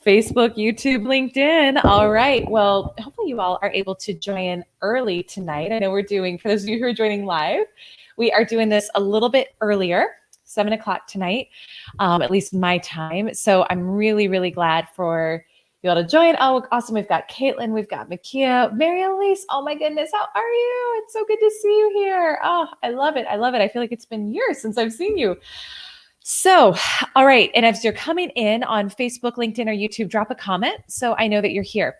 Facebook, YouTube, LinkedIn. All right. Well, hopefully you all are able to join early tonight. I know we're doing, for those of you who are joining live, we are doing this a little bit earlier, 7 o'clock tonight, at least my time. So I'm really, really glad for you all to join. Oh, awesome. We've got Caitlin, we've got Makia, Mary Elise. Oh my goodness. How are you? It's so good to see you here. Oh, I love it. I love it. I feel like it's been years since I've seen you. So, all right. And as you're coming in on Facebook, LinkedIn, or YouTube, drop a comment so I know that you're here.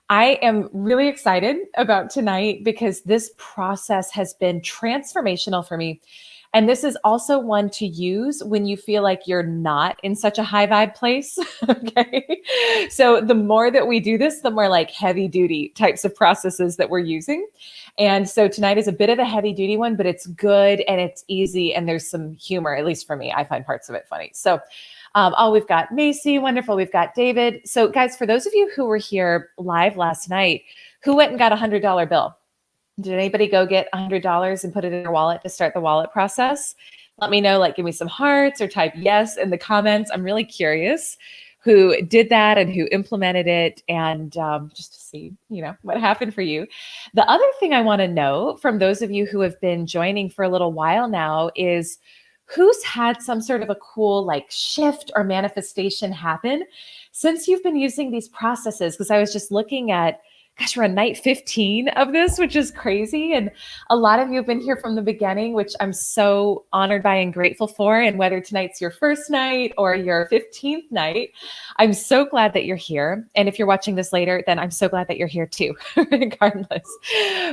I am really excited about tonight because this process has been transformational for me. And this is also one to use when you feel like you're not in such a high vibe place. Okay. So the more that we do this, the more like heavy duty types of processes that we're using. And so tonight is a bit of a heavy duty one, but it's good and it's easy. And there's some humor, at least for me. I find parts of it funny. So we've got Macy, wonderful. We've got David. So guys, for those of you who were here live last night, who went and got $100 bill? Did anybody go get $100 and put it in their wallet to start the wallet process? Let me know, like give me some hearts or type yes in the comments. I'm really curious who did that and who implemented it, and just to see, what happened for you. The other thing I want to know from those of you who have been joining for a little while now is who's had some sort of a cool like shift or manifestation happen since you've been using these processes? Because I was just looking at, gosh, we're on night 15 of this, which is crazy. And a lot of you have been here from the beginning, which I'm so honored by and grateful for. And whether tonight's your first night or your 15th night, I'm so glad that you're here. And if you're watching this later, then I'm so glad that you're here too, regardless.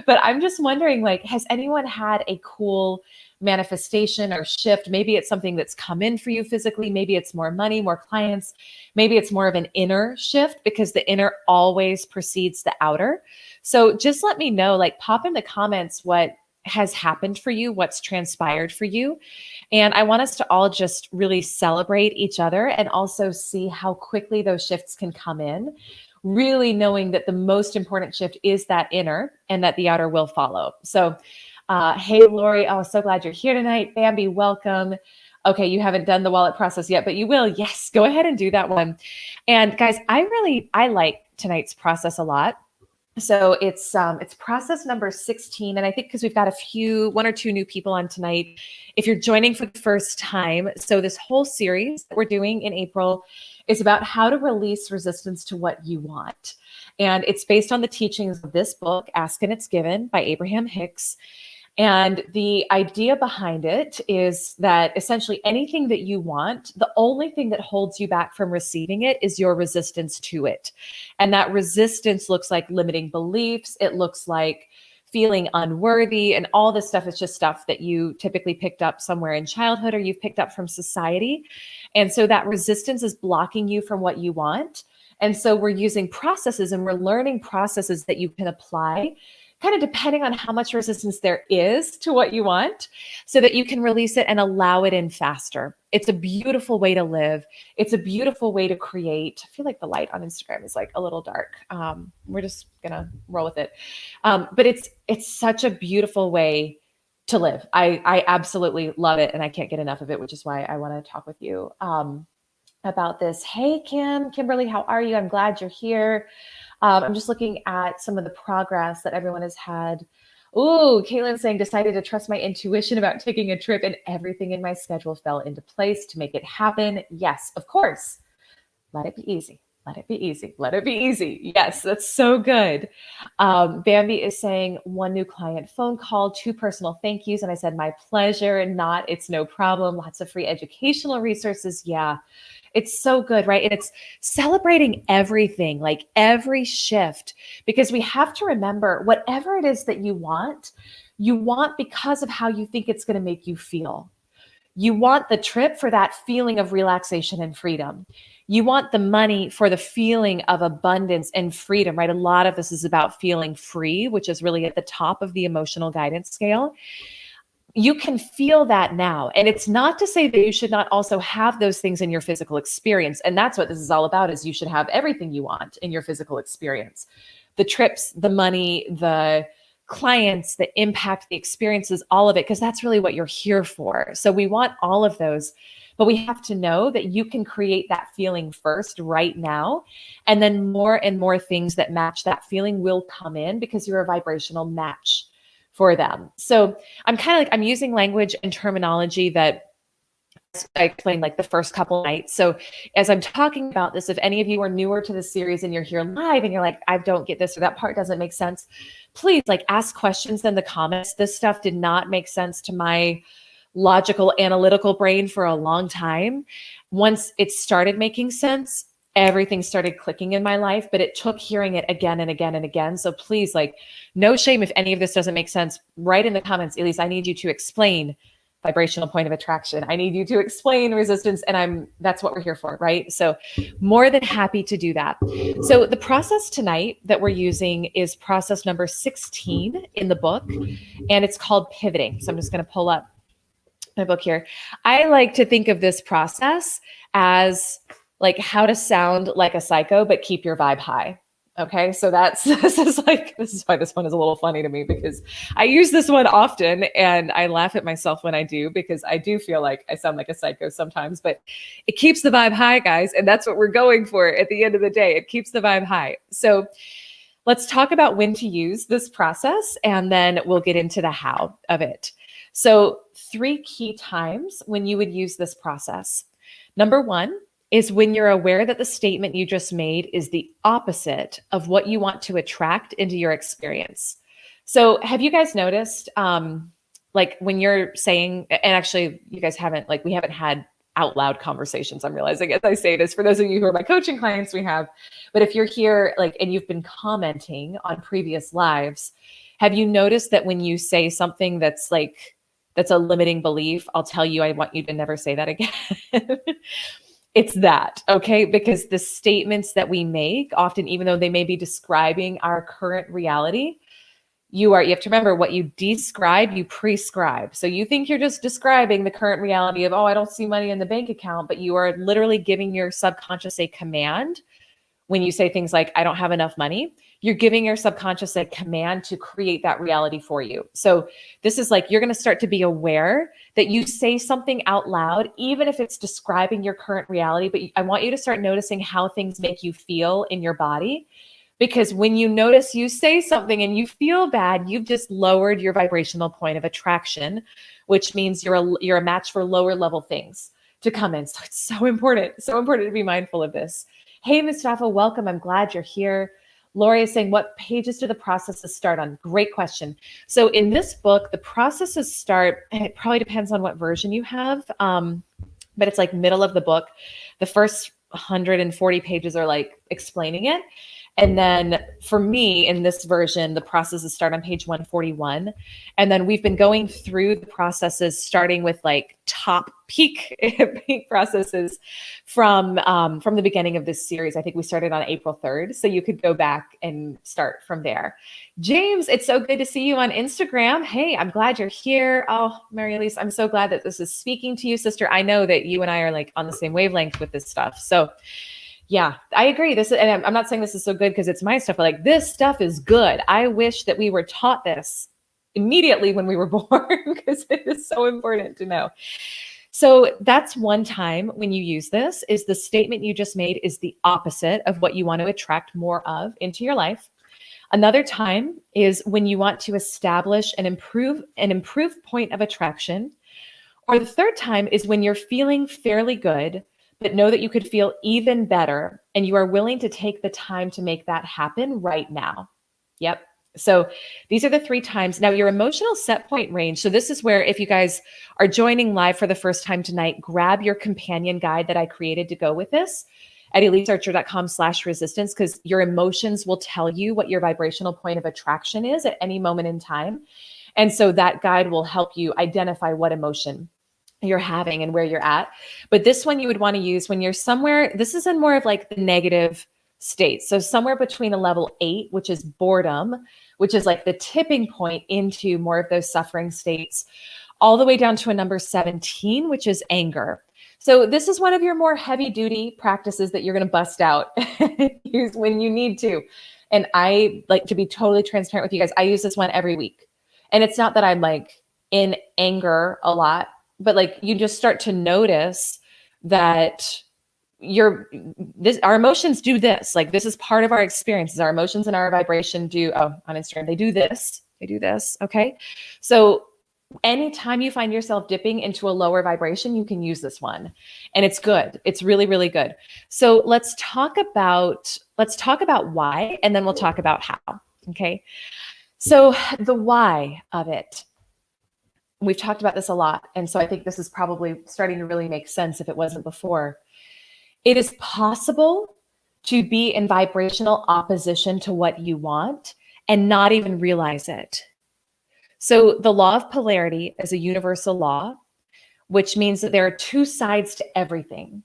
But I'm just wondering, like, has anyone had a cool manifestation or shift? Maybe it's something that's come in for you physically. Maybe it's more money, more clients. Maybe it's more of an inner shift, because the inner always precedes the outer. So just let me know, like pop in the comments what has happened for you, what's transpired for you. And I want us to all just really celebrate each other and also see how quickly those shifts can come in, really knowing that the most important shift is that inner and that the outer will follow. So hey, Lori, oh, so glad you're here tonight. Bambi, welcome. Okay, you haven't done the wallet process yet, but you will. Yes, go ahead and do that one. And guys, I like tonight's process a lot. So it's process number 16. And I think because we've got one or two new people on tonight, if you're joining for the first time, so this whole series that we're doing in April is about how to release resistance to what you want. And it's based on the teachings of this book, Ask and It's Given by Abraham Hicks. And the idea behind it is that essentially anything that you want, the only thing that holds you back from receiving it is your resistance to it. And that resistance looks like limiting beliefs. It looks like feeling unworthy, and all this stuff is just stuff that you typically picked up somewhere in childhood or you've picked up from society. And so that resistance is blocking you from what you want. And so we're using processes and we're learning processes that you can apply kind of depending on how much resistance there is to what you want, so that you can release it and allow it in faster. It's a beautiful way to live. It's a beautiful way to create. I feel like the light on Instagram is like a little dark. We're just gonna roll with it. But it's such a beautiful way to live. I absolutely love it, and I can't get enough of it, which is why I want to talk with you about this. Hey, Kimberly, how are you? I'm glad you're here. I'm just looking at some of the progress that everyone has had. Ooh, Caitlin's saying, decided to trust my intuition about taking a trip, and everything in my schedule fell into place to make it happen. Yes, of course. Let it be easy. Let it be easy. Let it be easy. Yes, that's so good. Bambi is saying, one new client phone call, 2 personal thank yous. And I said, my pleasure, and not, it's no problem. Lots of free educational resources. Yeah. It's so good, right? And it's celebrating everything, like every shift, because we have to remember whatever it is that you want because of how you think it's going to make you feel. You want the trip for that feeling of relaxation and freedom. You want the money for the feeling of abundance and freedom, right? A lot of this is about feeling free, which is really at the top of the emotional guidance scale. You can feel that now. And it's not to say that you should not also have those things in your physical experience. And that's what this is all about, is you should have everything you want in your physical experience. The trips, the money, the clients, the impact, the experiences, all of it, because that's really what you're here for. So we want all of those. But we have to know that you can create that feeling first right now. And then more and more things that match that feeling will come in because you're a vibrational match for them. So I'm using language and terminology that I explained like the first couple nights. So as I'm talking about this, if any of you are newer to the series and you're here live and you're like, I don't get this or that part doesn't make sense, please like ask questions in the comments. This stuff did not make sense to my logical, analytical brain for a long time. Once it started making sense, everything started clicking in my life, but it took hearing it again and again and again. So please, like, no shame if any of this doesn't make sense. Write in the comments, Elise, I need you to explain vibrational point of attraction. I need you to explain resistance. And that's what we're here for, right? So more than happy to do that. So the process tonight that we're using is process number 16 in the book, and it's called pivoting. So I'm just going to pull up my book here. I like to think of this process as like how to sound like a psycho, but keep your vibe high. Okay. So this is why this one is a little funny to me, because I use this one often and I laugh at myself when I do, because I do feel like I sound like a psycho sometimes, but it keeps the vibe high, guys. And that's what we're going for at the end of the day. It keeps the vibe high. So let's talk about when to use this process, and then we'll get into the how of it. So 3 key times when you would use this process. Number 1 is when you're aware that the statement you just made is the opposite of what you want to attract into your experience. So have you guys noticed, like when you're saying, and actually you guys haven't, like we haven't had out loud conversations, I'm realizing as I say this, for those of you who are my coaching clients, we have, but if you're here, like, and you've been commenting on previous lives, have you noticed that when you say something that's a limiting belief, I'll tell you, I want you to never say that again. It's that, okay? Because the statements that we make often, even though they may be describing our current reality, you have to remember, what you describe, you prescribe. So you think you're just describing the current reality of, oh, I don't see money in the bank account, but you are literally giving your subconscious a command. When you say things like, I don't have enough money, you're giving your subconscious a command to create that reality for you. So this is like, you're going to start to be aware that you say something out loud, even if it's describing your current reality. But I want you to start noticing how things make you feel in your body. Because when you notice you say something and you feel bad, you've just lowered your vibrational point of attraction, which means you're a match for lower level things to come in. So it's so important to be mindful of this. Hey, Mustafa, welcome. I'm glad you're here. Lori is saying, what pages do the processes start on? Great question. So in this book, the processes start, and it probably depends on what version you have, but it's like middle of the book. The first 140 pages are like explaining it. And then for me in this version, the processes start on page 141. And then we've been going through the processes starting with like top peak processes from the beginning of this series. I think we started on April 3rd. So you could go back and start from there. James, it's so good to see you on Instagram. Hey, I'm glad you're here. Oh, Mary Elise, I'm so glad that this is speaking to you, sister. I know that you and I are like on the same wavelength with this stuff. So yeah, I agree. And I'm not saying this is so good because it's my stuff, but like this stuff is good. I wish that we were taught this immediately when we were born, because it is so important to know. So that's one time when you use this, is the statement you just made is the opposite of what you want to attract more of into your life. Another time is when you want to establish an improved point of attraction. Or the third time is when you're feeling fairly good, but know that you could feel even better, and you are willing to take the time to make that happen right now. Yep. So these are the 3 times. Now, your emotional set point range. So this is where, if you guys are joining live for the first time tonight, grab your companion guide that I created to go with this at elisearcher.com/resistance, because your emotions will tell you what your vibrational point of attraction is at any moment in time. And so that guide will help you identify what emotion you're having and where you're at. But this one you would want to use when you're somewhere, this is in more of like the negative state. So somewhere between a level 8, which is boredom, which is like the tipping point into more of those suffering states, all the way down to a number 17, which is anger. So this is one of your more heavy duty practices that you're going to bust out use when you need to. And I like to be totally transparent with you guys. I use this one every week. And it's not that I'm like in anger a lot, but like you just start to notice that our emotions do this. Like, this is part of our experiences. Our emotions and our vibration do, on Instagram, they do this. Okay. So anytime you find yourself dipping into a lower vibration, you can use this one, and it's good. It's really, really good. So let's talk about why, and then we'll talk about how. Okay. So the why of it, we've talked about this a lot. And so I think this is probably starting to really make sense if it wasn't before. It is possible to be in vibrational opposition to what you want and not even realize it. So the law of polarity is a universal law, which means that there are two sides to everything.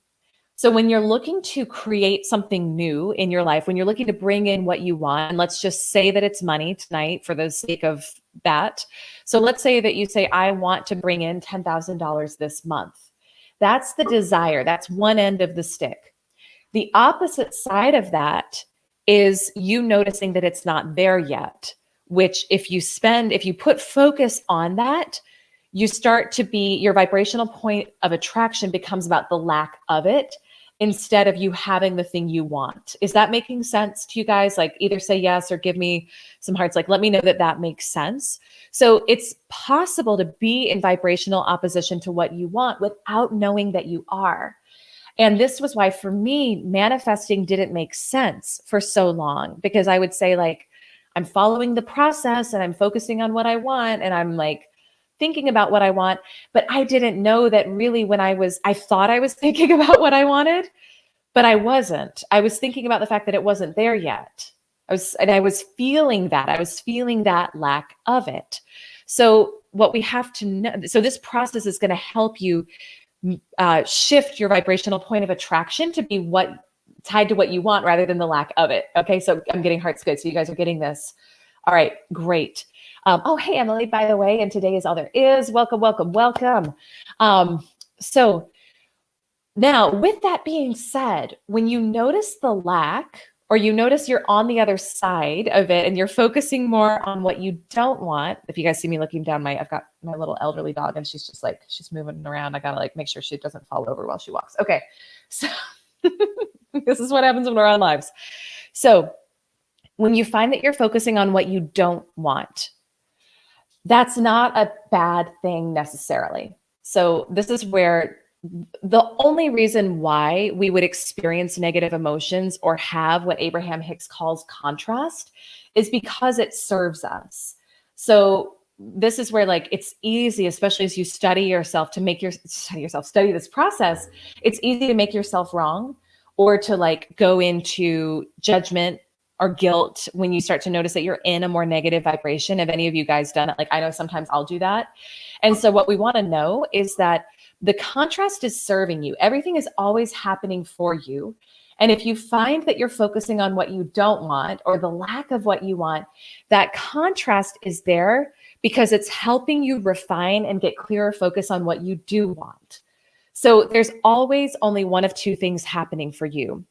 So when you're looking to create something new in your life, when you're looking to bring in what you want, and let's just say that it's money tonight for the sake of that. So let's say that you say, I want to bring in $10,000 this month. That's the desire. That's one end of the stick. The opposite side of that is you noticing that it's not there yet, which if you put focus on that, you start to be, your vibrational point of attraction becomes about the lack of it instead of you having the thing you want. Is that making sense to you guys? Like, either say yes or give me some hearts. Like, let me know that that makes sense. So it's possible to be in vibrational opposition to what you want without knowing that you are. And this was why, for me, manifesting didn't make sense for so long, because I would say, like, I'm following the process and I'm focusing on what I want and I'm like thinking about what I want. But I didn't know that really when I thought I was thinking about what I wanted, but I wasn't. I was thinking about the fact that it wasn't there yet. I was feeling that. I was feeling that lack of it. So what we have to know, so this process is going to help you shift your vibrational point of attraction to be tied to what you want rather than the lack of it. Okay. So I'm getting hearts good. So you guys are getting this. All right, great. Oh, hey, Emily, by the way, and today is All There Is. Welcome, welcome, welcome. So now, with that being said, when you notice the lack, or you notice you're on the other side of it and you're focusing more on what you don't want. If you guys see me looking down, I've got my little elderly dog and she's just like, she's moving around. I gotta like make sure she doesn't fall over while she walks. Okay. So this is what happens when we're on lives. So when you find that you're focusing on what you don't want, that's not a bad thing necessarily. So this is where the only reason why we would experience negative emotions or have what Abraham Hicks calls contrast is because it serves us. So this is where, like, it's easy, especially as you study this process, it's easy to make yourself wrong or to like go into judgment or guilt when you start to notice that you're in a more negative vibration. Have any of you guys done it? Like, I know sometimes I'll do that. And so what we want to know is that the contrast is serving you. Everything is always happening for you. And if you find that you're focusing on what you don't want or the lack of what you want, that contrast is there because it's helping you refine and get clearer focus on what you do want. So there's always only one of two things happening for you.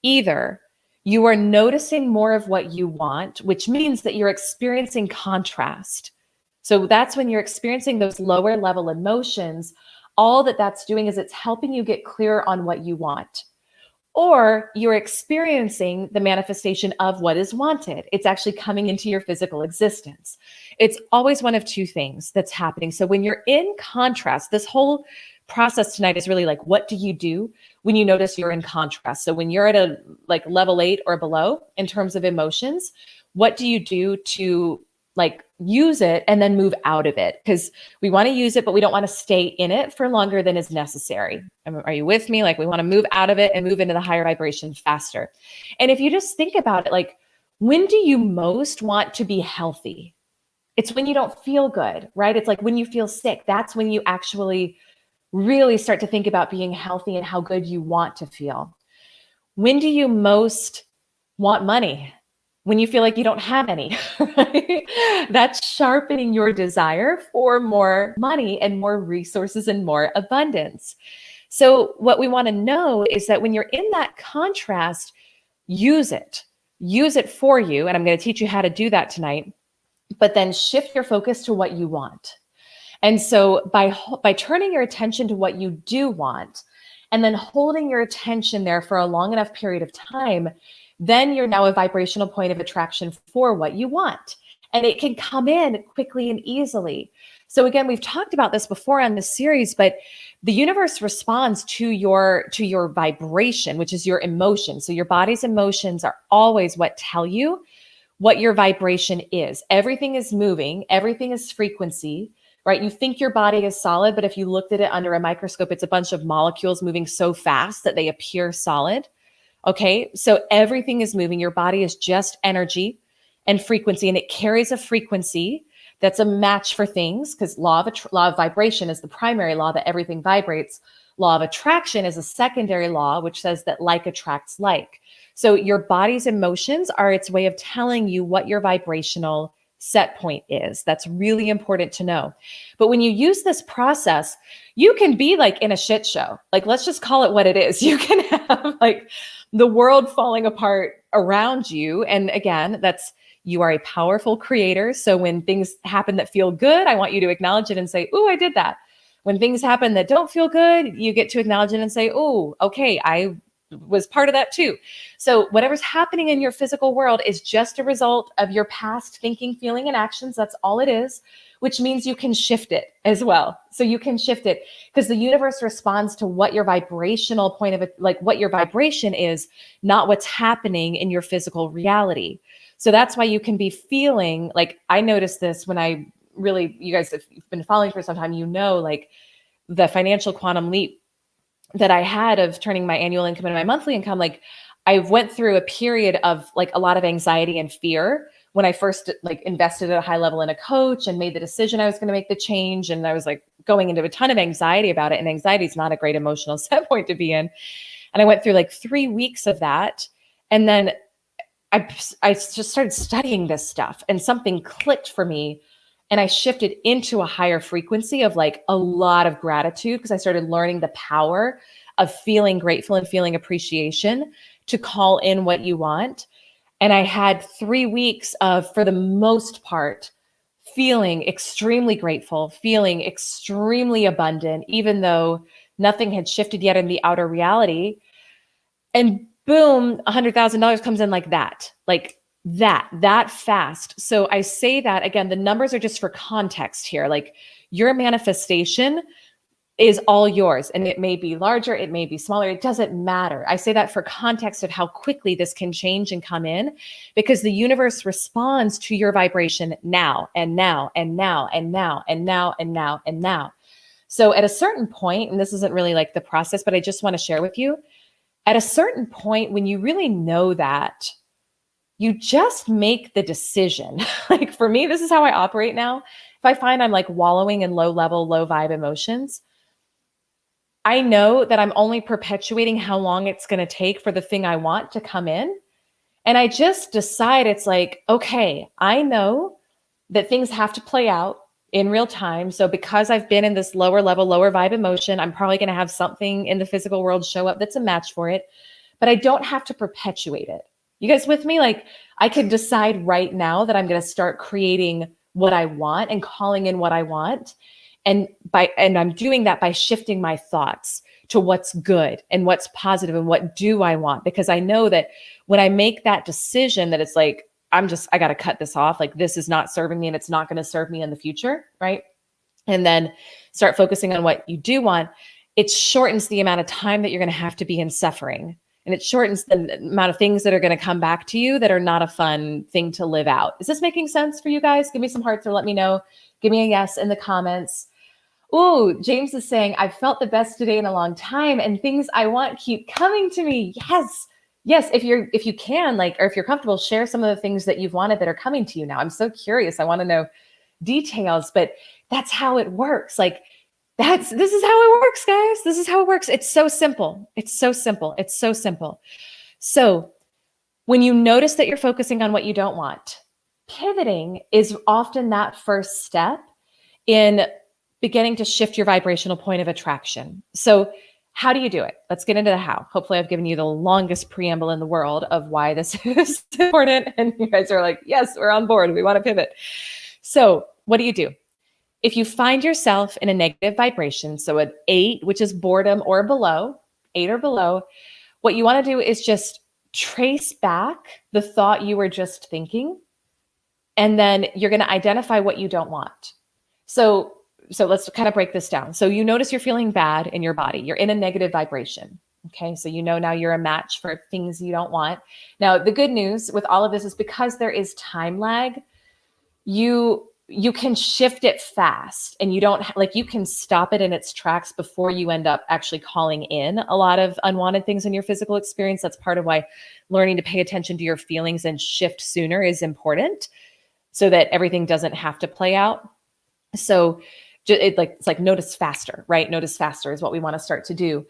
Either you are noticing more of what you want, which means that you're experiencing contrast. So that's when you're experiencing those lower level emotions. All that's doing is it's helping you get clearer on what you want. Or you're experiencing the manifestation of what is wanted. It's actually coming into your physical existence. It's always one of two things that's happening. So when you're in contrast, this whole process tonight is really like, what do you do when you notice you're in contrast? So when you're at a like level 8 or below in terms of emotions, what do you do to like use it and then move out of it? Because we want to use it, but we don't want to stay in it for longer than is necessary. Are you with me? Like, we want to move out of it and move into the higher vibration faster. And if you just think about it, like, when do you most want to be healthy? It's when you don't feel good, right? It's like when you feel sick. That's when you actually really start to think about being healthy and how good you want to feel. When do you most want money? When you feel like you don't have any, right? That's sharpening your desire for more money and more resources and more abundance. So what we want to know is that when you're in that contrast, use it for you. And I'm going to teach you how to do that tonight, but then shift your focus to what you want. And so by turning your attention to what you do want and then holding your attention there for a long enough period of time, then you're now a vibrational point of attraction for what you want. And it can come in quickly and easily. So again, we've talked about this before on this series, but the universe responds to your vibration, which is your emotion. So your body's emotions are always what tell you what your vibration is. Everything is moving, everything is frequency, right? You think your body is solid, but if you looked at it under a microscope, it's a bunch of molecules moving so fast that they appear solid. Okay, so everything is moving. Your body is just energy and frequency, and it carries a frequency that's a match for things, because law of vibration is the primary law that everything vibrates. Law of attraction is a secondary law, which says that like attracts like. So your body's emotions are its way of telling you what your vibrational set point is. That's really important to know. But when you use this process, you can be like in a shit show. Like, let's just call it what it is. You can have like the world falling apart around you. And again, you are a powerful creator. So when things happen that feel good, I want you to acknowledge it and say, "Ooh, I did that." When things happen that don't feel good, you get to acknowledge it and say, "Oh, okay, I was part of that too." So whatever's happening in your physical world is just a result of your past thinking, feeling, and actions. That's all it is, which means you can shift it as well. So you can shift it because the universe responds to what your vibrational point of it, like what your vibration is, not what's happening in your physical reality. So that's why you can be feeling like, I noticed this when you guys, if you've been following for some time, like the financial quantum leap that I had of turning my annual income into my monthly income. Like, I went through a period of like a lot of anxiety and fear when I first like invested at a high level in a coach and made the decision I was going to make the change. And I was like going into a ton of anxiety about it. And anxiety is not a great emotional set point to be in. And I went through like 3 weeks of that. And then I just started studying this stuff and something clicked for me. And I shifted into a higher frequency of like a lot of gratitude because I started learning the power of feeling grateful and feeling appreciation to call in what you want. And I had 3 weeks of, for the most part, feeling extremely grateful, feeling extremely abundant, even though nothing had shifted yet in the outer reality. And boom, $100,000 comes in like that fast. So I say that again, the numbers are just for context here. Like, your manifestation is all yours, and it may be larger, it may be smaller, it doesn't matter. I say that for context of how quickly this can change and come in, because the universe responds to your vibration now and now and now and now and now and now and now. So at a certain point, and this isn't really like the process, but I just want to share with you, at a certain point, when you really know that, you just make the decision. Like, for me, this is how I operate now. If I find I'm like wallowing in low level, low vibe emotions, I know that I'm only perpetuating how long it's going to take for the thing I want to come in. And I just decide, it's like, okay, I know that things have to play out in real time. So because I've been in this lower level, lower vibe emotion, I'm probably going to have something in the physical world show up that's a match for it, but I don't have to perpetuate it. You guys with me? Like, I could decide right now that I'm going to start creating what I want and calling in what I want. And I'm doing that by shifting my thoughts to what's good and what's positive and what do I want? Because I know that when I make that decision, that it's like, I got to cut this off. Like, this is not serving me and it's not going to serve me in the future. Right. And then start focusing on what you do want. It shortens the amount of time that you're going to have to be in suffering. And it shortens the amount of things that are going to come back to you that are not a fun thing to live out. Is this making sense for you guys? Give me some hearts or let me know. Give me a yes in the comments. Ooh, James is saying, I've felt the best today in a long time and things I want keep coming to me. Yes. Yes. If you can, like, or if you're comfortable, share some of the things that you've wanted that are coming to you now. I'm so curious. I want to know details, but that's how it works. Like, this is how it works, guys. This is how it works. It's so simple. It's so simple. It's so simple. So when you notice that you're focusing on what you don't want, pivoting is often that first step in beginning to shift your vibrational point of attraction. So how do you do it? Let's get into the how. Hopefully I've given you the longest preamble in the world of why this is important. And you guys are like, yes, we're on board. We want to pivot. So what do? If you find yourself in a negative vibration, so an 8, which is boredom or below, 8 or below, what you want to do is just trace back the thought you were just thinking, and then you're going to identify what you don't want. So let's kind of break this down. So you notice you're feeling bad in your body. You're in a negative vibration. Okay. So you know now you're a match for things you don't want. Now, the good news with all of this is because there is time lag, you can shift it fast, and you don't like, you can stop it in its tracks before you end up actually calling in a lot of unwanted things in your physical experience. That's part of why learning to pay attention to your feelings and shift sooner is important, so that everything doesn't have to play out. So it's like notice faster, right? Notice faster is what we want to start to do.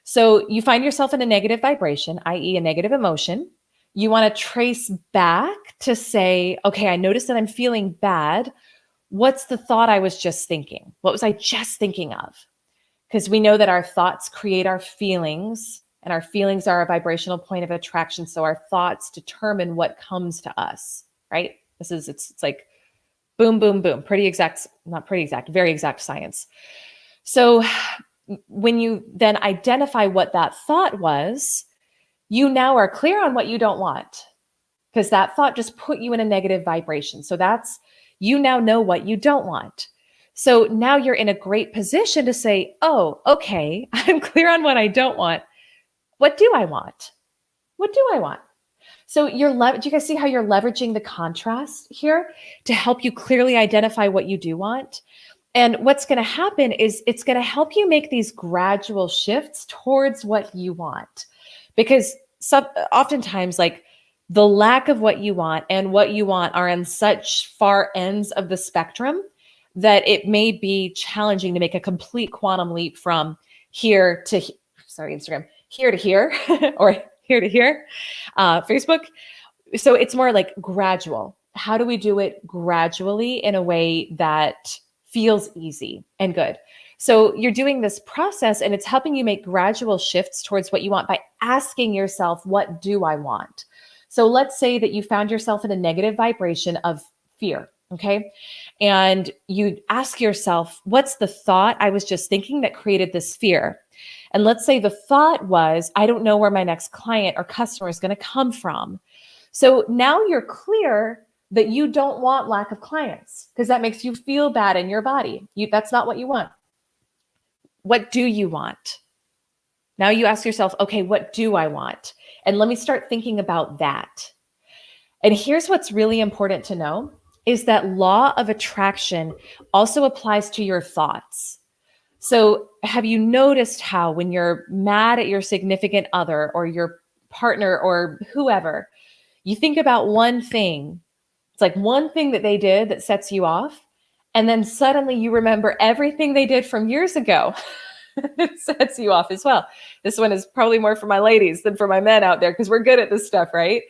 So you find yourself in a negative vibration, i.e. a negative emotion. You want to trace back to say, okay, I noticed that I'm feeling bad. What's the thought I was just thinking? What was I just thinking of? Because we know that our thoughts create our feelings, and our feelings are a vibrational point of attraction. So our thoughts determine what comes to us, right? It's like boom, boom, boom. Pretty exact, not pretty exact, very exact science. So when you then identify what that thought was, you now are clear on what you don't want, because that thought just put you in a negative vibration. So you now know what you don't want. So now you're in a great position to say, oh, okay, I'm clear on what I don't want. What do I want? What do I want? So do you guys see how you're leveraging the contrast here to help you clearly identify what you do want? And what's going to happen is it's going to help you make these gradual shifts towards what you want. Because oftentimes, like, the lack of what you want and what you want are on such far ends of the spectrum that it may be challenging to make a complete quantum leap from here to, Instagram, here to here, or here to here, Facebook. So it's more like gradual. How do we do it gradually in a way that feels easy and good? So you're doing this process, and it's helping you make gradual shifts towards what you want by asking yourself, what do I want? So let's say that you found yourself in a negative vibration of fear, okay? And you ask yourself, what's the thought I was just thinking that created this fear? And let's say the thought was, I don't know where my next client or customer is going to come from. So now you're clear that you don't want lack of clients, because that makes you feel bad in your body. That's not what you want. What do you want? Now you ask yourself, okay, what do I want? And let me start thinking about that. And here's what's really important to know is that law of attraction also applies to your thoughts. So have you noticed how when you're mad at your significant other or your partner or whoever, you think about one thing? It's like one thing that they did that sets you off. And then suddenly you remember everything they did from years ago. It sets you off as well. This one is probably more for my ladies than for my men out there, because we're good at this stuff, right?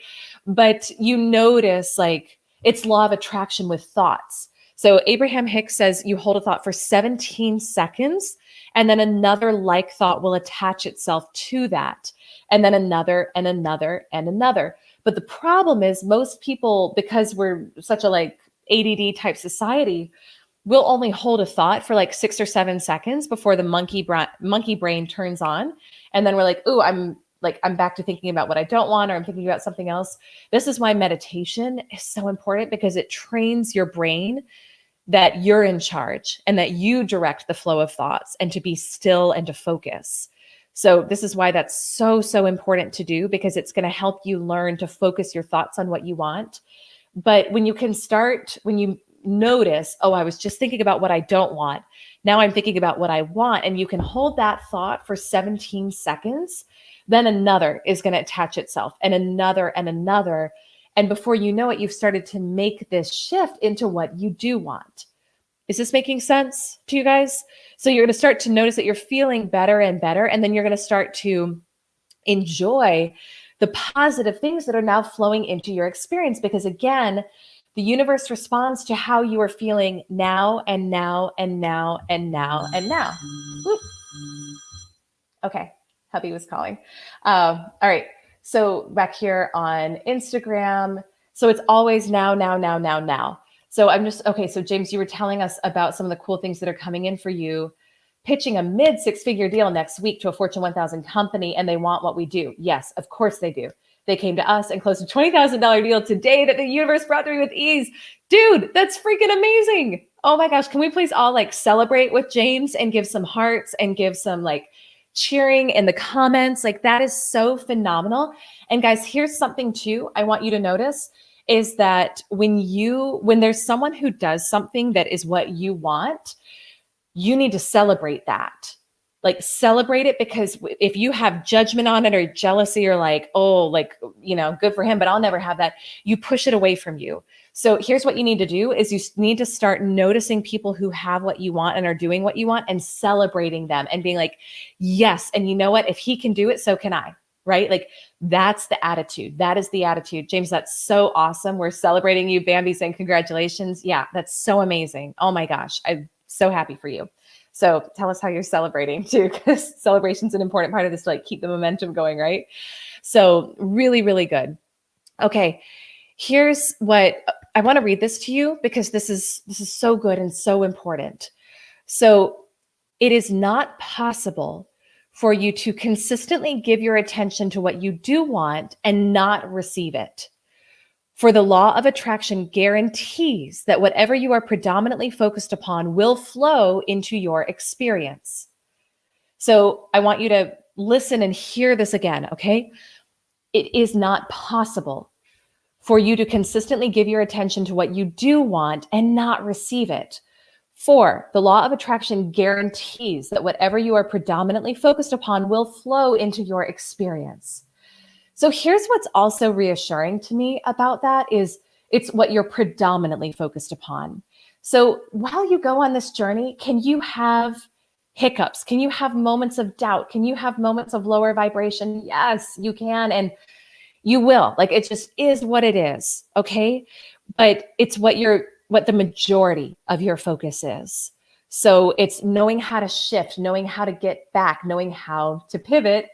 But you notice, like, it's law of attraction with thoughts. So Abraham Hicks says you hold a thought for 17 seconds, and then another like thought will attach itself to that, and then another and another and another. But the problem is most people, because we're such a like ADD type society, we'll only hold a thought for like 6 or 7 seconds before the monkey brain turns on. And then we're like, ooh, I'm back to thinking about what I don't want, or I'm thinking about something else. This is why meditation is so important, because it trains your brain that you're in charge and that you direct the flow of thoughts, and to be still and to focus. So this is why that's so, so important to do, because it's going to help you learn to focus your thoughts on what you want. But when you notice, oh, I was just thinking about what I don't want. Now I'm thinking about what I want. And you can hold that thought for 17 seconds. Then another is going to attach itself, and another and another. And before you know it, you've started to make this shift into what you do want. Is this making sense to you guys? So you're going to start to notice that you're feeling better and better. And then you're going to start to enjoy the positive things that are now flowing into your experience. Because again, the universe responds to how you are feeling now and now and now and now and now. Whoop. Okay, hubby was calling. All right, so back here on Instagram. So it's always now, now, now, now, now. So I'm just, okay, so James, you were telling us about some of the cool things that are coming in for you pitching a mid 6-figure deal next week to a Fortune 1000 company and they want what we do. Yes, of course they do. They came to us and closed a $20,000 deal today that the universe brought through with ease. Dude, that's freaking amazing. Oh my gosh, can we please all like celebrate with James and give some hearts and give some like cheering in the comments? Like that is so phenomenal. And guys, here's something too I want you to notice is that when there's someone who does something that is what you want, you need to celebrate that. Like celebrate it, because if you have judgment on it or jealousy or like, oh, like, good for him, but I'll never have that, you push it away from you. So here's what you need to do is you need to start noticing people who have what you want and are doing what you want and celebrating them and being like, yes. And you know what? If he can do it, so can I, right? Like that's the attitude. That is the attitude. James, that's so awesome. We're celebrating you. Bambi saying congratulations. Yeah, that's so amazing. Oh my gosh. I'm so happy for you. So tell us how you're celebrating too, because celebration's an important part of this to like keep the momentum going, right? So really, really good. Okay, here's what I want to read this to you because this is so good and so important. So it is not possible for you to consistently give your attention to what you do want and not receive it. For the law of attraction guarantees that whatever you are predominantly focused upon will flow into your experience. So I want you to listen and hear this again, okay? It is not possible for you to consistently give your attention to what you do want and not receive it. For the law of attraction guarantees that whatever you are predominantly focused upon will flow into your experience. So here's what's also reassuring to me about that is it's what you're predominantly focused upon. So while you go on this journey, can you have hiccups? Can you have moments of doubt? Can you have moments of lower vibration? Yes, you can. And you will. Like it just is what it is. Okay. But it's what the majority of your focus is. So it's knowing how to shift, knowing how to get back, knowing how to pivot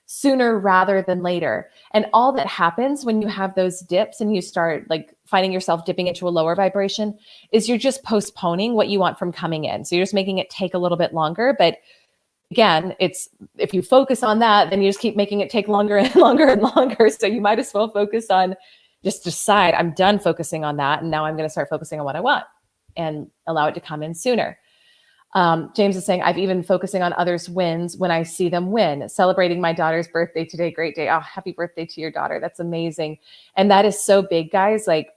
sooner rather than later. And all that happens when you have those dips and you start like finding yourself dipping into a lower vibration is you're just postponing what you want from coming in. So you're just making it take a little bit longer. But again, it's if you focus on that, then you just keep making it take longer and longer and longer. So you might as well focus on just decide I'm done focusing on that. And now I'm going to start focusing on what I want and allow it to come in sooner. James is saying, I've even focusing on others' wins when I see them win. Celebrating my daughter's birthday today. Great day. Oh, happy birthday to your daughter. That's amazing. And that is so big, guys. Like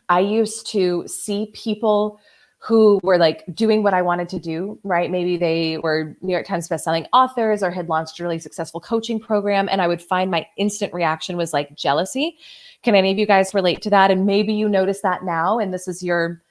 I used to see people who were like doing what I wanted to do, right? Maybe they were New York Times bestselling authors or had launched a really successful coaching program. And I would find my instant reaction was like jealousy. Can any of you guys relate to that? And maybe you notice that now, and this is your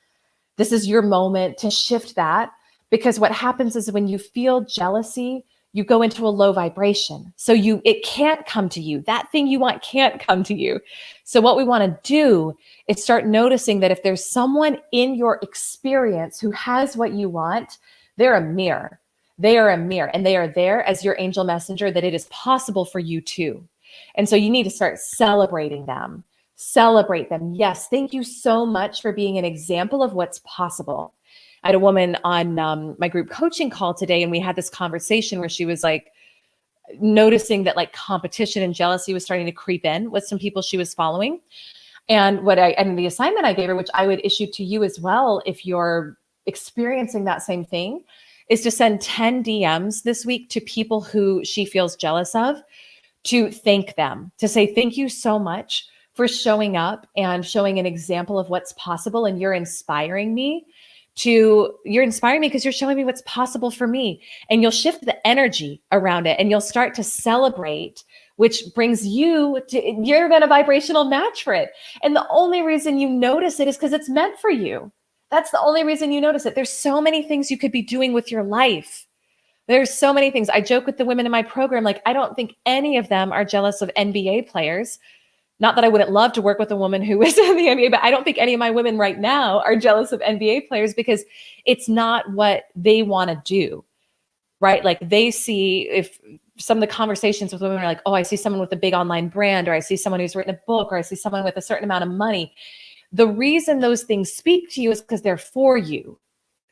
moment to shift that. Because what happens is when you feel jealousy, you go into a low vibration. So it can't come to you. That thing you want can't come to you. So what we want to do is start noticing that if there's someone in your experience who has what you want, they're a mirror. They are a mirror, and they are there as your angel messenger that it is possible for you too. And so you need to start celebrating them. Celebrate them. Yes, thank you so much for being an example of what's possible. I had a woman on my group coaching call today, and we had this conversation where she was like noticing that like competition and jealousy was starting to creep in with some people she was following. And the assignment I gave her, which I would issue to you as well, if you're experiencing that same thing, is to send 10 DMs this week to people who she feels jealous of, to thank them, to say, thank you so much for showing up and showing an example of what's possible. And you're inspiring me because you're showing me what's possible for me. And you'll shift the energy around it and you'll start to celebrate, which brings you're in a vibrational match for it. And the only reason you notice it is because it's meant for you. That's the only reason you notice it. There's so many things you could be doing with your life. There's so many things. I joke with the women in my program, like, I don't think any of them are jealous of NBA players. Not that I wouldn't love to work with a woman who is in the NBA, but I don't think any of my women right now are jealous of NBA players because it's not what they want to do, right? Like they see, if some of the conversations with women are like, oh, I see someone with a big online brand, or I see someone who's written a book, or I see someone with a certain amount of money. The reason those things speak to you is because they're for you.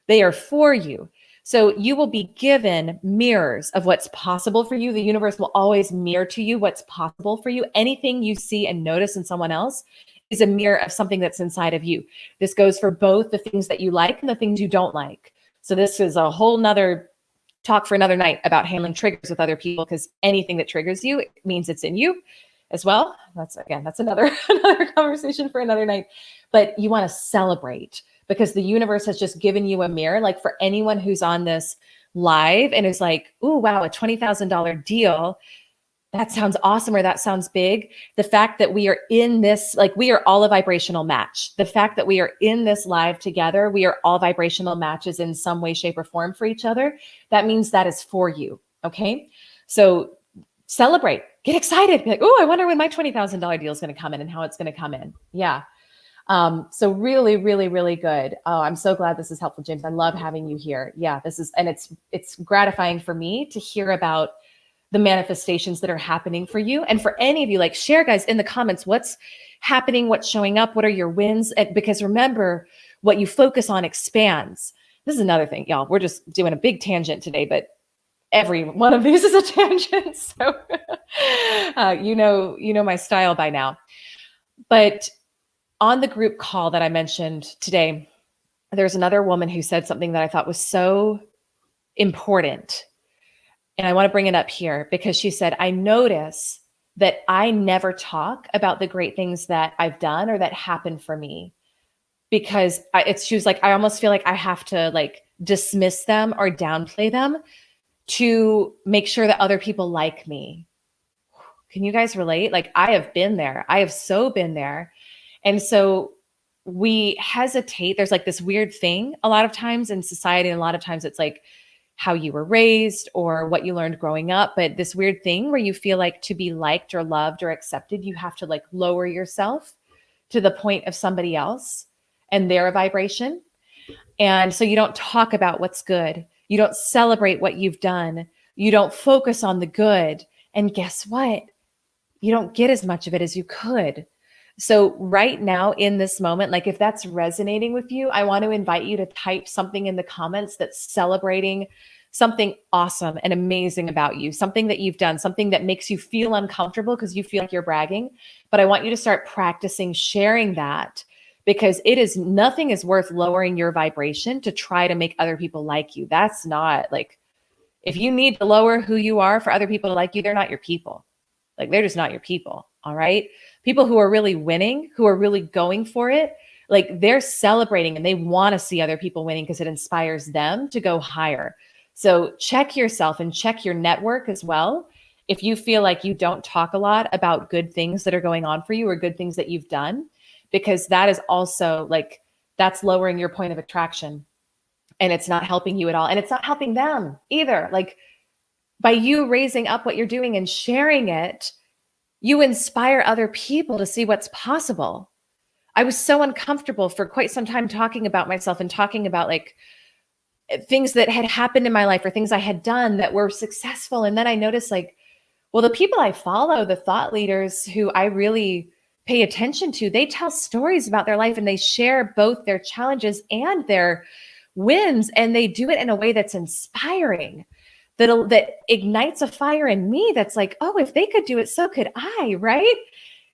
They are for you. So you will be given mirrors of what's possible for you. The universe will always mirror to you what's possible for you. Anything you see and notice in someone else is a mirror of something that's inside of you. This goes for both the things that you like and the things you don't like. So this is a whole nother talk for another night about handling triggers with other people, because anything that triggers you means it's in you as well. That's another conversation for another night. But you want to celebrate, because the universe has just given you a mirror. Like for anyone who's on this live and is like, "Ooh, wow, a $20,000 deal. That sounds awesome," or "That sounds big." The fact that we are in this, like we are all a vibrational match. The fact that we are in this live together, we are all vibrational matches in some way, shape, or form for each other. That means that is for you. Okay. So celebrate, get excited. Be like, "Oh, I wonder when my $20,000 deal is going to come in and how it's going to come in." Yeah. So really, really, really good. Oh, I'm so glad this is helpful, James. I love having you here. Yeah, this is, and it's gratifying for me to hear about the manifestations that are happening for you. And for any of you, like, share, guys, in the comments, what's happening, what's showing up, what are your wins? Because remember, what you focus on expands. This is another thing, y'all. We're just doing a big tangent today, but every one of these is a tangent. So you know my style by now. But on the group call that I mentioned today, there's another woman who said something that I thought was so important. And I want to bring it up here because she said, "I notice that I never talk about the great things that I've done or that happened for me, because she was like, I almost feel like I have to like dismiss them or downplay them to make sure that other people like me." Can you guys relate? Like, I have been there. I have so been there. And so we hesitate. There's like this weird thing a lot of times in society. And a lot of times it's like how you were raised or what you learned growing up. But this weird thing where you feel like to be liked or loved or accepted, you have to like lower yourself to the point of somebody else and their vibration. And so you don't talk about what's good. You don't celebrate what you've done. You don't focus on the good. And guess what? You don't get as much of it as you could. So right now in this moment, like if that's resonating with you, I want to invite you to type something in the comments that's celebrating something awesome and amazing about you, something that you've done, something that makes you feel uncomfortable because you feel like you're bragging. But I want you to start practicing sharing that, because nothing is worth lowering your vibration to try to make other people like you. That's not like, if you need to lower who you are for other people to like you, they're not your people. Like, they're just not your people. All right. People who are really winning, who are really going for it, like they're celebrating and they want to see other people winning because it inspires them to go higher. So check yourself and check your network as well. If you feel like you don't talk a lot about good things that are going on for you or good things that you've done, because that is also like, that's lowering your point of attraction and it's not helping you at all. And it's not helping them either. Like, by you raising up what you're doing and sharing it, you inspire other people to see what's possible. I was so uncomfortable for quite some time talking about myself and talking about like things that had happened in my life or things I had done that were successful. And then I noticed like, well, the people I follow, the thought leaders who I really pay attention to, they tell stories about their life and they share both their challenges and their wins. And they do it in a way that's inspiring, that ignites a fire in me that's like, oh, if they could do it, so could I, right?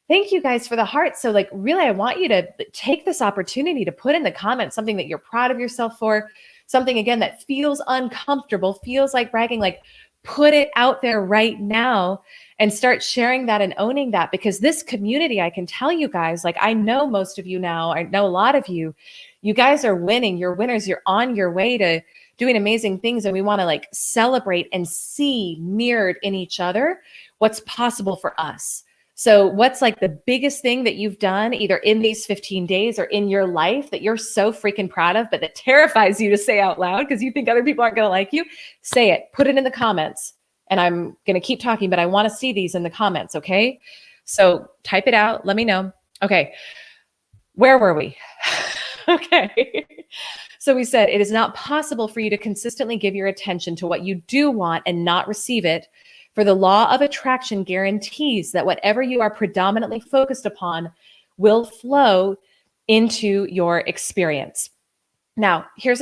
Thank you guys for the heart. So like, really, I want you to take this opportunity to put in the comments something that you're proud of yourself for, something, again, that feels uncomfortable, feels like bragging, like put it out there right now and start sharing that and owning that. Because this community, I can tell you guys, like I know most of you now, I know a lot of you, you guys are winning, you're winners, you're on your way to doing amazing things. And we want to like celebrate and see mirrored in each other what's possible for us. So what's like the biggest thing that you've done either in these 15 days or in your life that you're so freaking proud of, but that terrifies you to say out loud because you think other people aren't going to like you? Say it, put it in the comments. And I'm going to keep talking, but I want to see these in the comments. Okay. So type it out. Let me know. Okay. Where were we? Okay. So we said, it is not possible for you to consistently give your attention to what you do want and not receive it. For the law of attraction guarantees that whatever you are predominantly focused upon will flow into your experience. Now, here's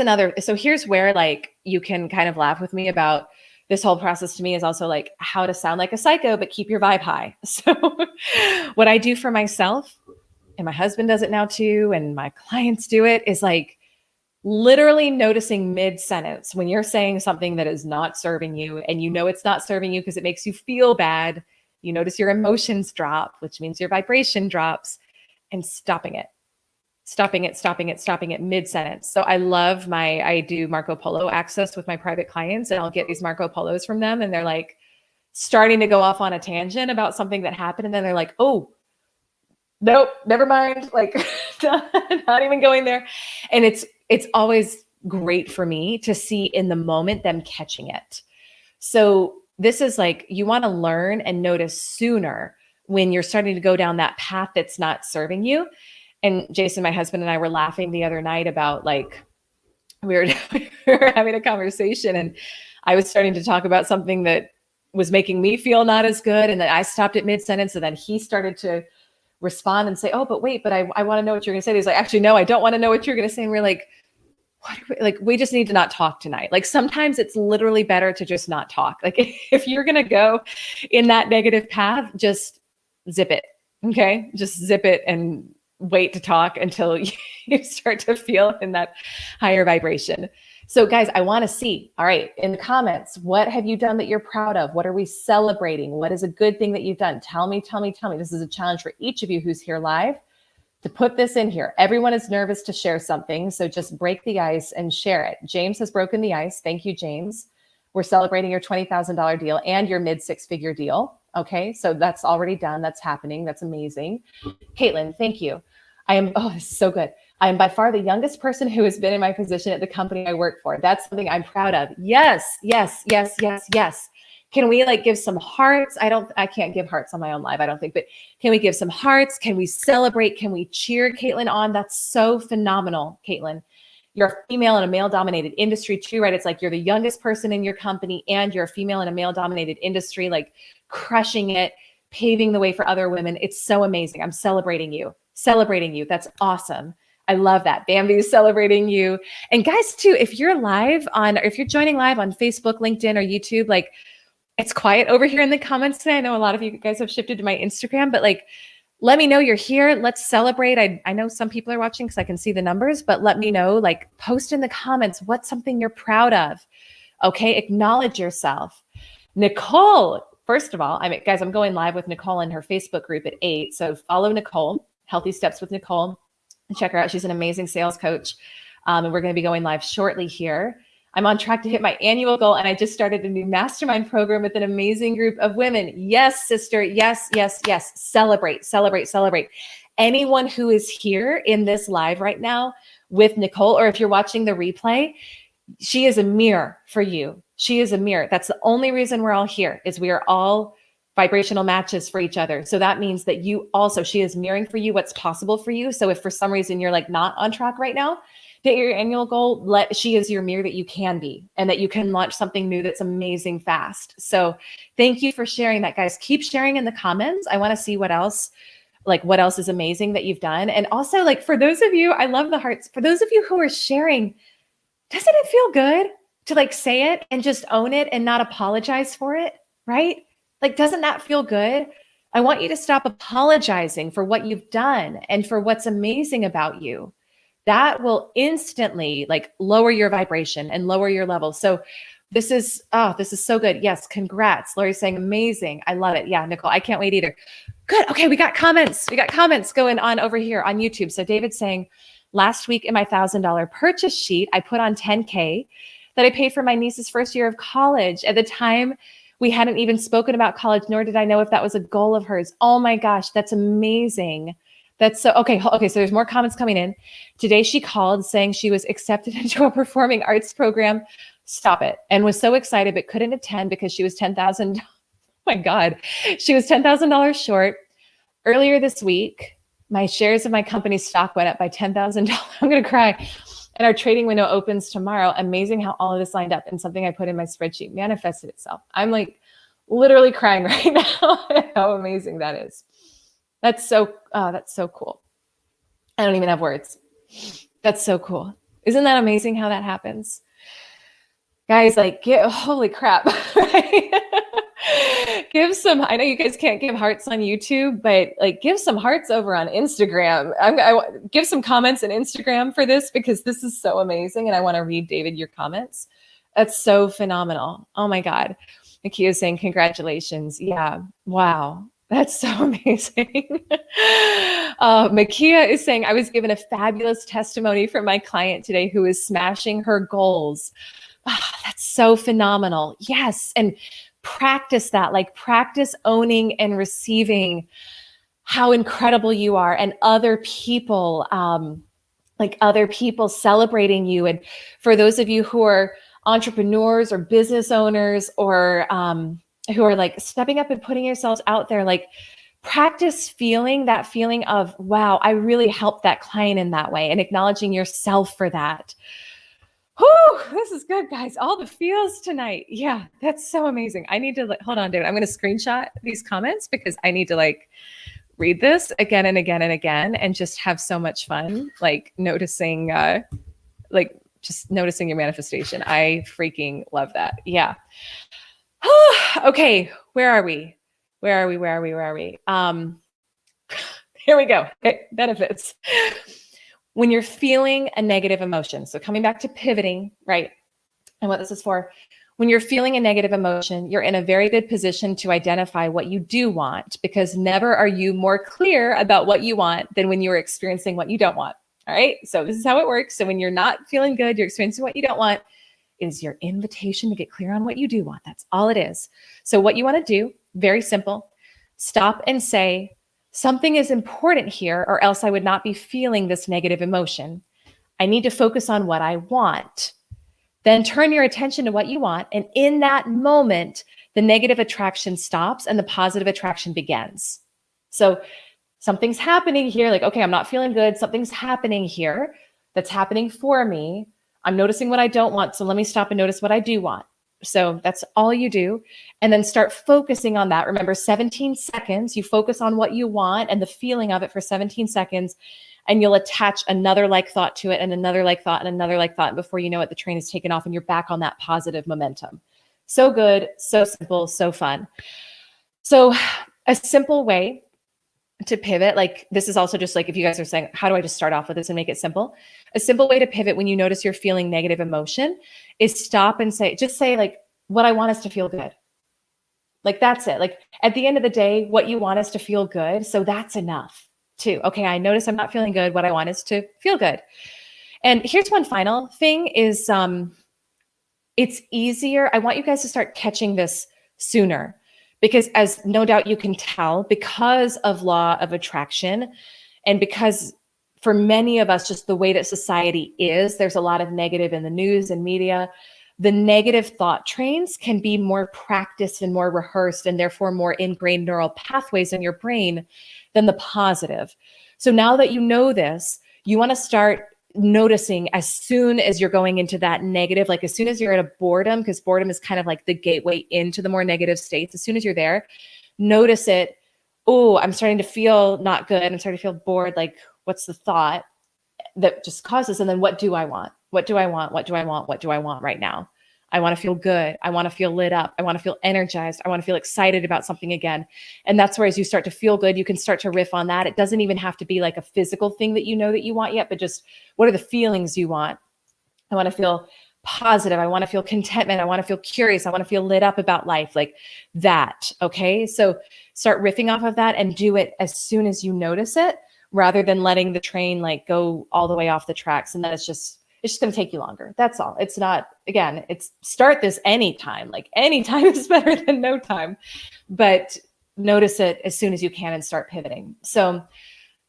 where like you can kind of laugh with me about this whole process. To me is also like how to sound like a psycho, but keep your vibe high. So what I do for myself, and my husband does it now too, and my clients do it, is like literally noticing mid-sentence when you're saying something that is not serving you, and you know it's not serving you because it makes you feel bad. You notice your emotions drop, which means your vibration drops, and stopping it mid-sentence. So I do Marco Polo access with my private clients, and I'll get these Marco Polos from them, and they're like starting to go off on a tangent about something that happened. And then they're like, oh, nope, never mind. Like not even going there. And it's always great for me to see in the moment them catching it. So this is like, you want to learn and notice sooner when you're starting to go down that path that's not serving you. And Jason, my husband, and I were laughing the other night about like, we were having a conversation, and I was starting to talk about something that was making me feel not as good. And then I stopped at mid-sentence, and then he started to respond and say, oh, but wait, but I want to know what you're going to say. He's like, actually, no, I don't want to know what you're going to say. And we're like, we just need to not talk tonight. Like sometimes it's literally better to just not talk. Like if you're going to go in that negative path, just zip it. Okay. Just zip it and wait to talk until you start to feel in that higher vibration. So guys, I want to see, all right, in the comments, what have you done that you're proud of? What are we celebrating? What is a good thing that you've done? Tell me. This is a challenge for each of you who's here live to put this in here. Everyone is nervous to share something, so just break the ice and share it. James has broken the ice. Thank you, James. We're celebrating your $20,000 deal and your mid-six-figure deal. Okay, so that's already done. That's happening. That's amazing. Caitlin, thank you. This is so good. I am by far the youngest person who has been in my position at the company I work for. That's something I'm proud of. Yes. Can we like give some hearts? I can't give hearts on my own live, I don't think, but can we give some hearts? Can we celebrate? Can we cheer Caitlin on? That's so phenomenal, Caitlin. You're a female in a male-dominated industry too, right? It's like you're the youngest person in your company and you're a female in a male-dominated industry, like crushing it, paving the way for other women. It's so amazing. I'm celebrating you. That's awesome. I love that. Bambi's celebrating you. And guys too, if you're joining live on Facebook, LinkedIn, or YouTube, like it's quiet over here in the comments today. I know a lot of you guys have shifted to my Instagram, but like, let me know you're here. Let's celebrate. I know some people are watching because I can see the numbers, but let me know, like post in the comments, what's something you're proud of? Okay. Acknowledge yourself. Nicole, first of all, I'm going live with Nicole in her Facebook group at 8. So follow Nicole, Healthy Steps with Nicole, and check her out. She's an amazing sales coach. And we're going to be going live shortly here. I'm on track to hit my annual goal, and I just started a new mastermind program with an amazing group of women. Yes, sister. Yes. Celebrate. Anyone who is here in this live right now with Nicole, or if you're watching the replay, she is a mirror for you. She is a mirror. That's the only reason we're all here, is we are all vibrational matches for each other. So that means that she is mirroring for you what's possible for you. So if for some reason you're like not on track right now, hit your annual goal, she is your mirror that you can be, and that you can launch something new that's amazing fast. So thank you for sharing that, guys. Keep sharing in the comments. I want to see what else is amazing that you've done. And also, like, for those of you, I love the hearts. For those of you who are sharing, doesn't it feel good to like say it and just own it and not apologize for it, right? Like, doesn't that feel good? I want you to stop apologizing for what you've done and for what's amazing about you. That will instantly like lower your vibration and lower your level. So this is so good. Yes. Congrats. Lori's saying amazing. I love it. Yeah, Nicole, I can't wait either. Good. Okay. We got comments going on over here on YouTube. So David's saying, last week in my $1,000 purchase sheet, I put on $10K that I paid for my niece's first year of college. At the time, we hadn't even spoken about college, nor did I know if that was a goal of hers. Oh my gosh, that's amazing. That's so, okay. So there's more comments coming in. Today she called saying she was accepted into a performing arts program. Stop it. And was so excited, but couldn't attend because she was $10,000. Oh my God. She was $10,000 short. Earlier this week, my shares of my company's stock went up by $10,000. I'm going to cry. And our trading window opens tomorrow. Amazing how all of this lined up, and something I put in my spreadsheet manifested itself. I'm like literally crying right now. How amazing that is. That's so cool. I don't even have words. That's so cool. Isn't that amazing how that happens? Guys, like, holy crap, right? Give some, I know you guys can't give hearts on YouTube, but like give some hearts over on Instagram. Give some comments on Instagram for this because this is so amazing. And I want to read, David, your comments. That's so phenomenal. Oh my God. Nakia is saying, congratulations. Yeah. Wow. That's so amazing. Makia is saying, I was given a fabulous testimony from my client today who is smashing her goals. Oh, that's so phenomenal. Yes. And practice that, like practice owning and receiving how incredible you are and other people, like other people celebrating you. And for those of you who are entrepreneurs or business owners or who are like stepping up and putting yourselves out there, like practice feeling that feeling of, wow, I really helped that client in that way and acknowledging yourself for that. Whew, this is good, guys. All the feels tonight. Yeah, that's so amazing. I need to hold on, David. I'm going to screenshot these comments because I need to like read this again and again and again and just have so much fun, like noticing, just noticing your manifestation. I freaking love that. Yeah. Okay, where are we? Here we go. Okay, benefits. When you're feeling a negative emotion, so coming back to pivoting, right? And what this is for, when you're feeling a negative emotion, you're in a very good position to identify what you do want, because never are you more clear about what you want than when you're experiencing what you don't want. All right. So this is how it works. So when you're not feeling good, you're experiencing what you don't want, is your invitation to get clear on what you do want. That's all it is. So what you want to do, very simple, stop and say, something is important here, or else I would not be feeling this negative emotion. I need to focus on what I want. Then turn your attention to what you want. And in that moment, the negative attraction stops and the positive attraction begins. So something's happening here. Like, okay, I'm not feeling good. Something's happening here that's happening for me. I'm noticing what I don't want. So let me stop and notice what I do want. So that's all you do. And then start focusing on that. Remember, 17 seconds, you focus on what you want and the feeling of it for 17 seconds, and you'll attach another like thought to it and another like thought and another like thought. And before you know it, the train is taken off and you're back on that positive momentum. So good, so simple, so fun. So a simple way to pivot, like this is also just like, if you guys are saying, how do I just start off with this and make it simple? A simple way to pivot when you notice you're feeling negative emotion is stop and say, just say like, what I want is to feel good. Like, that's it. Like at the end of the day, what you want is to feel good. So that's enough too. Okay, I notice I'm not feeling good. What I want is to feel good. And here's one final thing is it's easier. I want you guys to start catching this sooner. Because as no doubt you can tell, because of law of attraction, and because for many of us, just the way that society is, there's a lot of negative in the news and media. The negative thought trains can be more practiced and more rehearsed, and therefore more ingrained neural pathways in your brain than the positive. So now that you know this, you want to start noticing as soon as you're going into that negative, like as soon as you're at a boredom, because boredom is kind of like the gateway into the more negative states. As soon as you're there, notice it. Oh, I'm starting to feel not good. I'm starting to feel bored. Like, what's the thought that just causes? And then what do I want? What do I want? What do I want? What do I want right now? I want to feel good. I want to feel lit up. I want to feel energized. I want to feel excited about something again. And that's where, as you start to feel good, you can start to riff on that. It doesn't even have to be like a physical thing that you know that you want yet, but just what are the feelings you want? I want to feel positive. I want to feel contentment. I want to feel curious. I want to feel lit up about life, like that. Okay. So start riffing off of that and do it as soon as you notice it, rather than letting the train like go all the way off the tracks. And then it's just going to take you longer. That's all. It's not, again, it's start this anytime, like anytime is better than no time, but notice it as soon as you can and start pivoting. So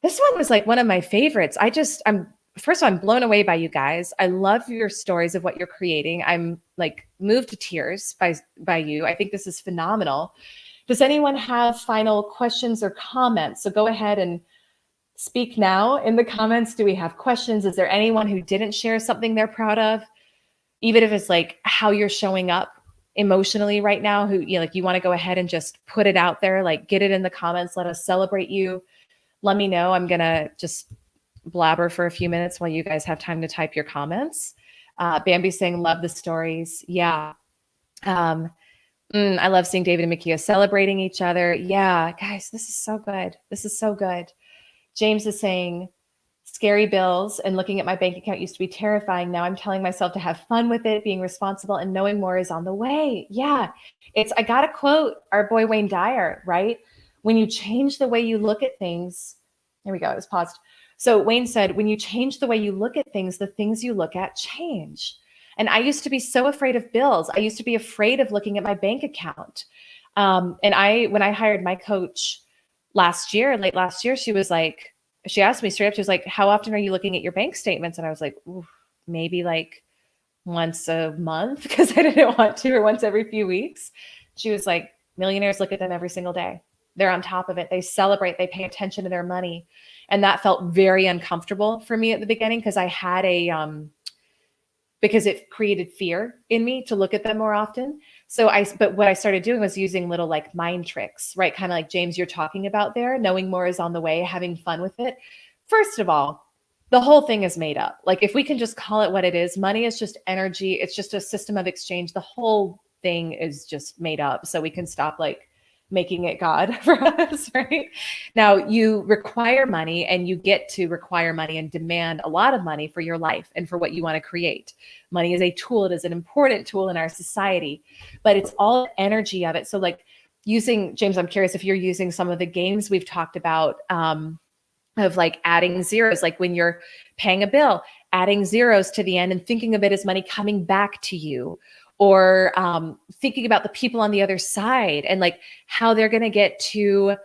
this one was like one of my favorites. First of all, I'm blown away by you guys. I love your stories of what you're creating. I'm like moved to tears by you. I think this is phenomenal. Does anyone have final questions or comments? So go ahead and speak now in the comments. Do we have questions? Is there anyone who didn't share something they're proud of? Even if it's like how you're showing up emotionally right now, who you want to go ahead and just put it out there, like get it in the comments. Let us celebrate you. Let me know. I'm going to just blabber for a few minutes while you guys have time to type your comments. Bambi saying, love the stories. Yeah. I love seeing David and Makia celebrating each other. Yeah, guys, this is so good. This is so good. James is saying, scary bills and looking at my bank account used to be terrifying. Now I'm telling myself to have fun with it, being responsible, and knowing more is on the way. Yeah, I got to quote our boy Wayne Dyer, right? When you change the way you look at things, there we go, it was paused. So Wayne said, when you change the way you look at things, the things you look at change. And I used to be so afraid of bills. I used to be afraid of looking at my bank account. When I hired my coach late last year, she asked me straight up, she was like, how often are you looking at your bank statements? And I was like, maybe like once a month, because I didn't want to, or once every few weeks. She was like, millionaires look at them every single day. They're on top of it. They celebrate, they pay attention to their money. And that felt very uncomfortable for me at the beginning, because I had because it created fear in me to look at them more often. But what I started doing was using little like mind tricks, right? Kind of like James, you're talking about there, knowing more is on the way, having fun with it. First of all, the whole thing is made up. Like if we can just call it what it is, money is just energy. It's just a system of exchange. The whole thing is just made up. So we can stop like making it God for us, right? Now you require money, and you get to require money and demand a lot of money for your life and for what you want to create. Money is a tool. It is an important tool in our society, but it's all energy of it. So like James, I'm curious if you're using some of the games we've talked about, of like adding zeros, like when you're paying a bill, adding zeros to the end and thinking of it as money coming back to you, or thinking about the people on the other side and like how they're going to get to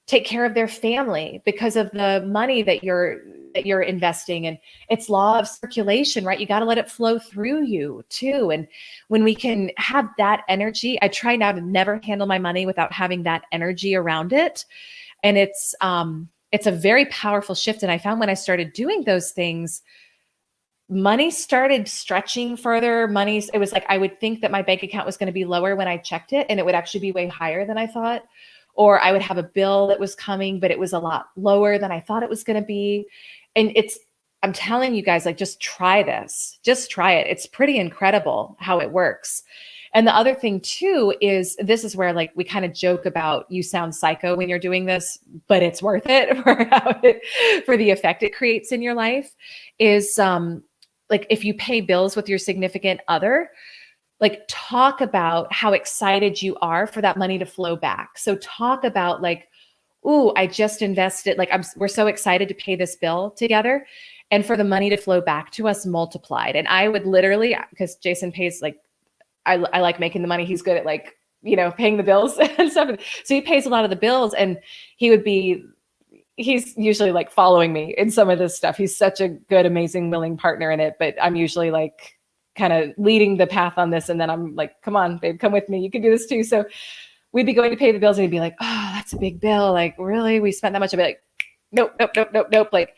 take care of their family because of the money that you're investing. And it's law of circulation, right? You got to let it flow through you too. And when we can have that energy, I try now to never handle my money without having that energy around it. And it's a very powerful shift. And I found when I started doing those things, money started stretching further. It was like I would think that my bank account was going to be lower when I checked it, and it would actually be way higher than I thought. Or I would have a bill that was coming, but it was a lot lower than I thought it was going to be. And I'm telling you guys, like, just try this. Just try it. It's pretty incredible how it works. And the other thing too is, this is where like we kind of joke about, you sound psycho when you're doing this, but it's worth it for the effect it creates in your life, is like if you pay bills with your significant other, like talk about how excited you are for that money to flow back. So talk about like, ooh, I just invested, like we're so excited to pay this bill together and for the money to flow back to us multiplied. And I would literally, because Jason pays like, I like making the money. He's good at like, paying the bills and stuff. So he pays a lot of the bills, and he's usually like following me in some of this stuff. He's such a good, amazing, willing partner in it, but I'm usually like kind of leading the path on this. And then I'm like, come on, babe, come with me. You can do this too. So we'd be going to pay the bills, and he'd be like, oh, that's a big bill. Like, really? We spent that much? I'd be like, nope. Like,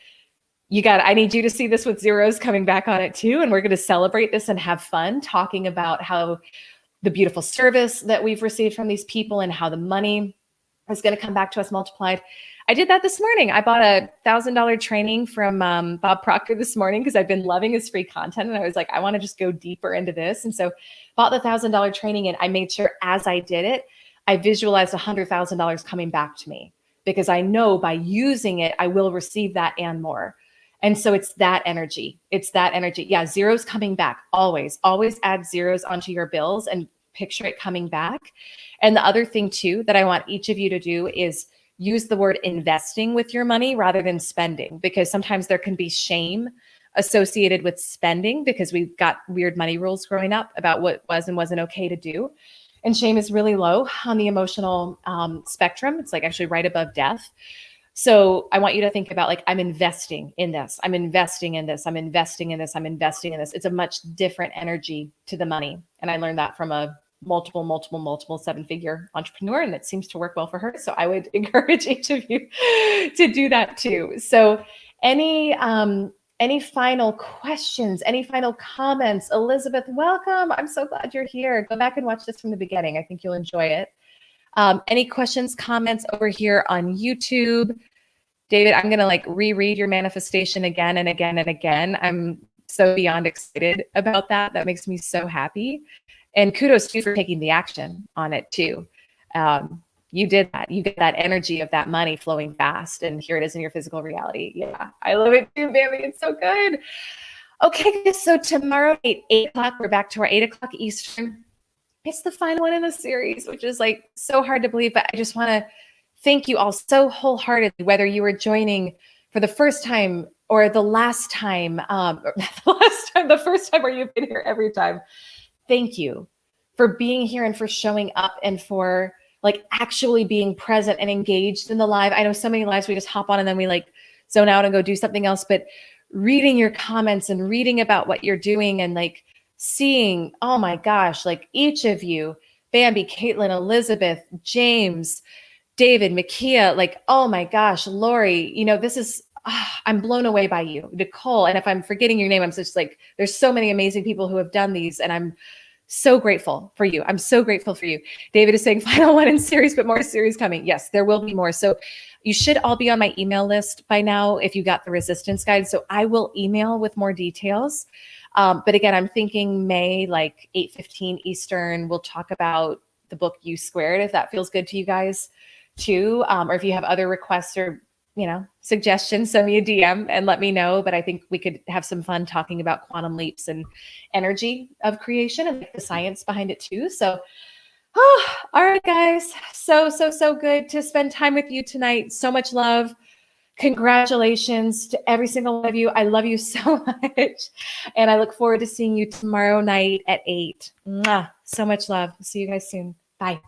I need you to see this with zeros coming back on it too. And we're going to celebrate this and have fun talking about how the beautiful service that we've received from these people and how the money is going to come back to us multiplied. I did that this morning. I bought a $1,000 training from Bob Proctor this morning because I've been loving his free content. And I was like, I want to just go deeper into this. And so bought the $1,000 training, and I made sure as I did it, I visualized $100,000 coming back to me, because I know by using it, I will receive that and more. And so it's that energy. Yeah, zeros coming back. Always add zeros onto your bills and picture it coming back. And the other thing too that I want each of you to do is use the word investing with your money rather than spending, because sometimes there can be shame associated with spending because we've got weird money rules growing up about what was and wasn't okay to do. And shame is really low on the emotional spectrum. It's like actually right above death. So I want you to think about like, I'm investing in this. I'm investing in this. I'm investing in this. I'm investing in this. It's a much different energy to the money. And I learned that from a multiple seven-figure entrepreneur, and it seems to work well for her. So I would encourage each of you to do that too. So any final questions, any final comments? Elizabeth, welcome. I'm so glad you're here. Go back and watch this from the beginning. I think you'll enjoy it. Any questions, comments over here on YouTube? David, I'm going to like reread your manifestation again and again and again. I'm so beyond excited about that. That makes me so happy. And kudos to you for taking the action on it too. You did that. You get that energy of that money flowing fast, and here it is in your physical reality. Yeah, I love it too, Bambi. It's so good. Okay, so tomorrow at 8 o'clock, we're back to our 8 o'clock Eastern. It's the final one in the series, which is like so hard to believe, but I just want to thank you all so wholeheartedly, whether you were joining for the first time or the last time, or the first time, or you've been here every time. Thank you for being here and for showing up and for like actually being present and engaged in the live. I know so many lives we just hop on and then we like zone out and go do something else, but reading your comments and reading about what you're doing and like seeing, oh my gosh, like each of you, Bambi, Caitlin, Elizabeth, James, David, Makia, like, oh my gosh, Lori, you know, this is, I'm blown away by you, Nicole. And if I'm forgetting your name, I'm just like, there's so many amazing people who have done these, and I'm so grateful for you. I'm so grateful for you. David is saying final one in series, but more series coming. Yes, there will be more. So you should all be on my email list by now if you got the resistance guide. So I will email with more details. But again, I'm thinking May, like 8:15 Eastern, we'll talk about the book U Squared, if that feels good to you guys too. Or if you have other requests or, you know, suggestions, send me a DM and let me know. But I think we could have some fun talking about quantum leaps and energy of creation and the science behind it too. So, all right, guys. So good to spend time with you tonight. So much love. Congratulations to every single one of you. I love you so much. And I look forward to seeing you tomorrow night at 8. Mwah. So much love. See you guys soon. Bye.